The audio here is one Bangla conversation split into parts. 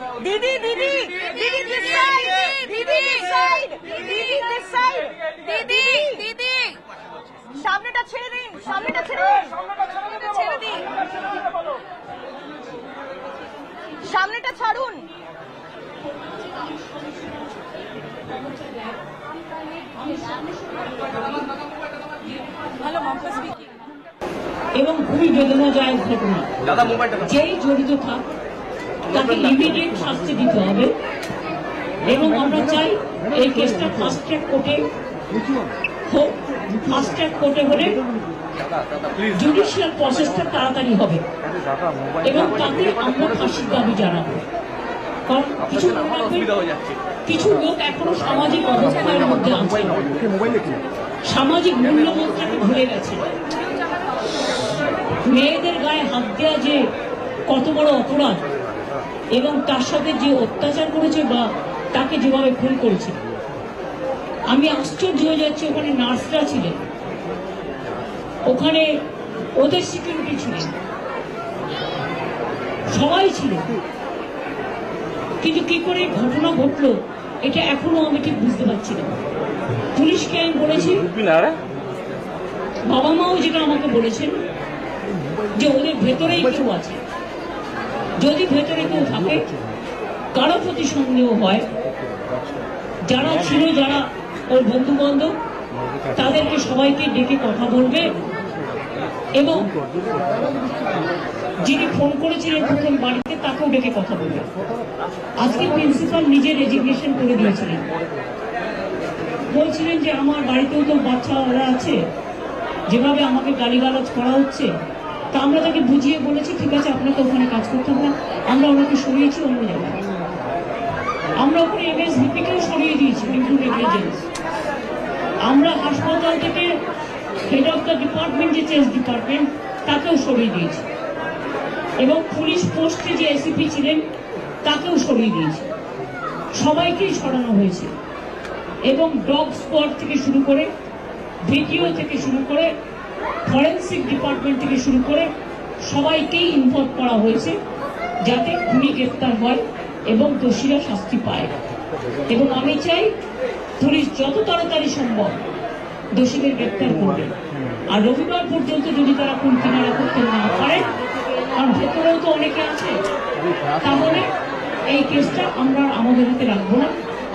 दीदी दीदी दीदी दिस साइड, दीदी दिस साइड, दीदी दिस साइड, दीदी दीदी সামনেটা ছেড়ে দিন, সামনেটা ছেড়ে দিন, ছেড়ে দিন, সামনেটা ছাড়ুন। এবং খুবই বেদনাদায়ক ঘটনা, যেই জড়িত থাক তাকে ইমিডিয়েট শাস্তি দিতে হবে। এবং আমরা চাই এই কেসটা ফাস্ট ট্র্যাক কোর্টে হোক। ফাস্ট ট্র্যাক কোর্টে হলে জুডিশিয়াল প্রসেসটা তাড়াতাড়ি হবে এবং তাতে আমরা ফাঁসির দাবি জানাবো। কারণ কিছু লোক এখনো সামাজিক অবস্থার মধ্যে আছে, সামাজিক মূল্যবোধটাকে ভুলে গেছে। মেয়েদের গায়ে হাত দেওয়া যে কত বড় অপরাধ এবং তার সাথে যে অত্যাচার করেছে বা তাকে যেভাবে খুন করেছে, আমি আশ্চর্য হয়ে যাচ্ছি। ওখানে নার্সরা ছিলেন, ওখানে ওদের সিকিউরিটি ছিলেন, সবাই ছিল, কিন্তু কি করে ঘটনা ঘটলো এটা এখনো আমি ঠিক বুঝতে পারছি না। পুলিশকে আমি বলেছি, বাবা মাও যেটা আমাকে বলেছেন যে ওদের ভেতরেই কেউ আছে, যদি ভেতরে কেউ থাকে, কারো প্রতি সন্দেহ হয়, যারা ছিল, যারা ওর বন্ধু বান্ধব, তাদেরকে সবাইকে ডেকে কথা বলবে এবং যিনি ফোন করেছিলেন প্রথম বাড়িতে তাকেও ডেকে কথা বলবে। আজকে প্রিন্সিপাল নিজে রেজিগনেশন করে দিয়েছিলেন, বলছিলেন যে আমার বাড়িতেও তো বাচ্চারা আছে, যেভাবে আমাকে গালিগালাজ করা হচ্ছে, তা আমরা তাকে বুঝিয়ে বলেছি ঠিক আছে আপনাকে ওখানে কাজ করতে হবে না, আমরা ওনাকে সরিয়েছি অন্য জায়গায়। আমরা ওখানে এমএসভিপিকেও সরিয়ে দিয়েছি, ডিউটি নেগলিজেন্স। আমরা হাসপাতাল থেকে হেড অফ দ্য ডিপার্টমেন্ট, যে চেস ডিপার্টমেন্ট, তাকেও সরিয়ে দিয়েছি এবং পুলিশ পোস্টে যে এসিপি ছিলেন তাকেও সরিয়ে দিয়েছি। সবাইকেই সরানো হয়েছে এবং ডগ স্পট থেকে শুরু করে, ভিডিও থেকে শুরু করে, ফরেন্সিক ডিপার্টমেন্ট থেকে শুরু করে সবাইকেই ইনভলভ করা হয়েছে যাতে খুনি গ্রেফতার হয় এবং দোষীরা শাস্তি পায়। এবং আমি চাই পুলিশ যত তাড়াতাড়ি সম্ভব দোষীদের গ্রেফতার করবে। আর রবিবার পর্যন্ত যদি তারা কোন কিনারা করতে না পারে, কারণ ভেতরেও তো অনেকে আছে, তাহলে এই কেসটা আমরা আমাদের হাতে রাখবো না,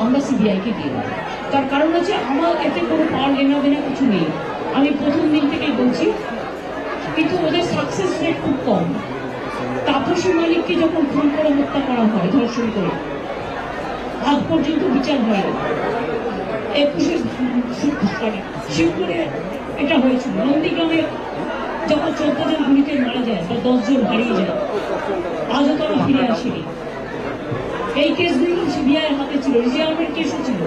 আমরা সিবিআইকে দিয়ে দেবো। তার কারণ হচ্ছে আমার এতে কোনো পাওয়ার লেনা দেনা কিছু নেই, আমি প্রথম দিন থেকেই বলছি। কিন্তু ওদের সাকসেস রেট খুব কম। তাপসী মালিককে যখন খুন করে হত্যা করা হয়, ধর্ষণ করে, আজ পর্যন্ত বিচার হয়। 21 শিবপুরে এটা হয়েছিল। নন্দীগ্রামে যখন 14 জন গুলিতে মারা যায় বা 10 জন হারিয়ে যায়, আজও তারা ফিরে আসেনি। এই কেসগুলো সিবিআই হাতে ছিল, রিজার্ভের কেসও ছিল,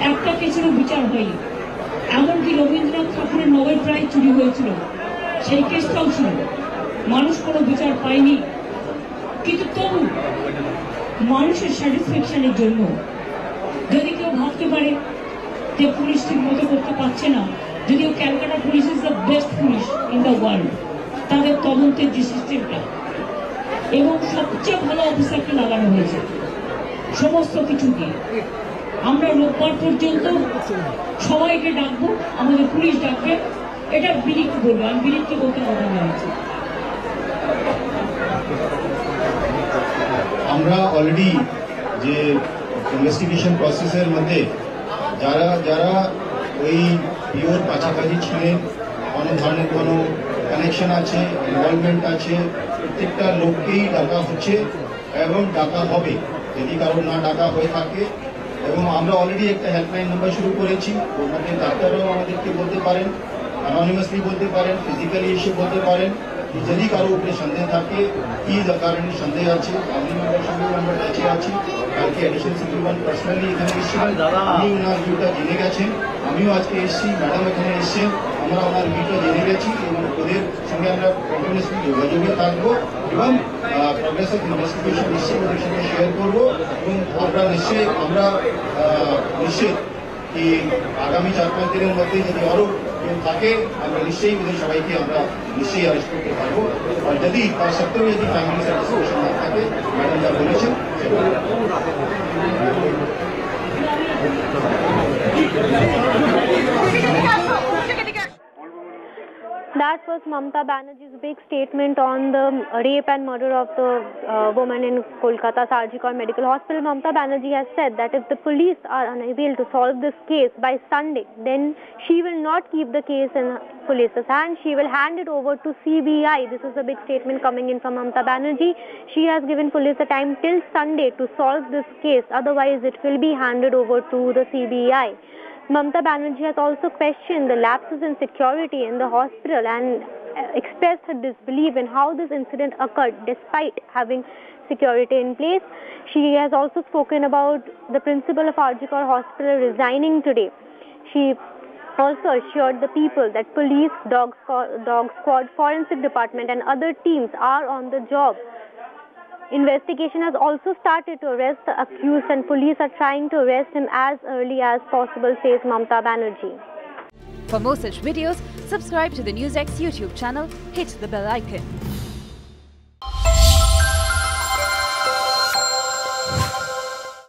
একটা কেসেরও বিচার হয়নি। এমনকি রবীন্দ্রনাথ ঠাকুরের নোবেল প্রাইজ চুরি হয়েছিল, সেই কেসটাও ছিল, মানুষ কোনো বিচার পায়নি। কিন্তু তবু মানুষের স্যাটিসফ্যাকশনের জন্য যদি কেউ ভাবতে পারে যে পুলিশ ঠিক মতো করতে পারছে না, যদিও Calcutta police is the best police in the world, তাদের তদন্তের যে সিস্টেমটা এবং সবচেয়ে ভালো অফিসারকে লাগানো হয়েছে সমস্ত কিছু দিয়ে। আমরা রোববার পর্যন্ত সবাইকে ডাকবো, আমাদের পুলিশ ডাকবে, এটা বিলিকে বলবো, আমি বিলিকে বলতে কথা বলেছি। আমরা অলরেডি যে ইনভেস্টিগেশন প্রসেসের মধ্যে যারা যারা ওই পিওর কাছাকাছি ছিলেন, কোনো ধরনের কোনো কানেকশন আছে, ইনভলভমেন্ট আছে, প্রত্যেকটা লোককেই ডাকা হচ্ছে এবং ডাকা হবে যদি কারো না ডাকা হয়ে থাকে। এবং আমরা অলরেডি একটা হেল্পলাইন নাম্বার শুরু করেছি, ওখানে ডাক্তাররাও আমাদেরকে বলতে পারেন, অ্যানোনিমাসলি বলতে পারেন, ফিজিক্যালি এসে বলতে পারেন যদি কারো উপরে সন্দেহ থাকে, কি কারণে সন্দেহ আছে। ফ্যামিলি মেম্বার সঙ্গে আমরা টাচে আছি। কালকে অ্যাডিশনাল সিকিউরিটি পার্সোনালি এখানে এসেছিলেন, উনি ওনার ভিউটা জেনে গেছেন, আমিও আজকে এসেছি, ম্যাডাম এখানে এসছেন, আমরা ওনার ভিউটা জেনে গেছি এবং ওদের সঙ্গে আমরা কন্টিনিউসলি যোগাযোগে থাকবো এবং প্রগ্রেস অফ ইনভেস্টিগেশন নিশ্চয়ই ওদের সঙ্গে শেয়ার করবো। এবং আমরা নিশ্চিত কি আগামী 4-5 দিনের মধ্যে যদি আরো কেউ থাকে, আমরা নিশ্চয়ই ওদের সবাইকে আমরা নিশ্চয়ই অ্যারেস্ট করতে পারবো। আর যদি তার সত্ত্বেও যদি ফ্যামিলি স্যাটিসফ্যাকশন না থাকে, হবে ম্যাডাম যা বলেছেন। That was Mamata Banerjee's big statement on the rape and murder of the woman in Kolkata Sarjikar Medical Hospital. Mamata Banerjee has said that if the police are unable to solve this case by Sunday, then she will not keep the case in police's hands. She will hand it over to CBI. This is a big statement coming in from Mamata Banerjee. She has given police a time till Sunday to solve this case. Otherwise, it will be handed over to the CBI. Mamata Banerjee has also questioned the lapses in security in the hospital and expressed her disbelief in how this incident occurred despite having security in place. She has also spoken about the principal of Sarjikar Hospital resigning today. She also assured the people that police, dog squad, forensic department and other teams are on the job. Investigation has also started to arrest the accused and police are trying to arrest him as early as possible, says Mamata Banerjee. For more such videos, subscribe to the NewsX YouTube channel, hit the bell icon.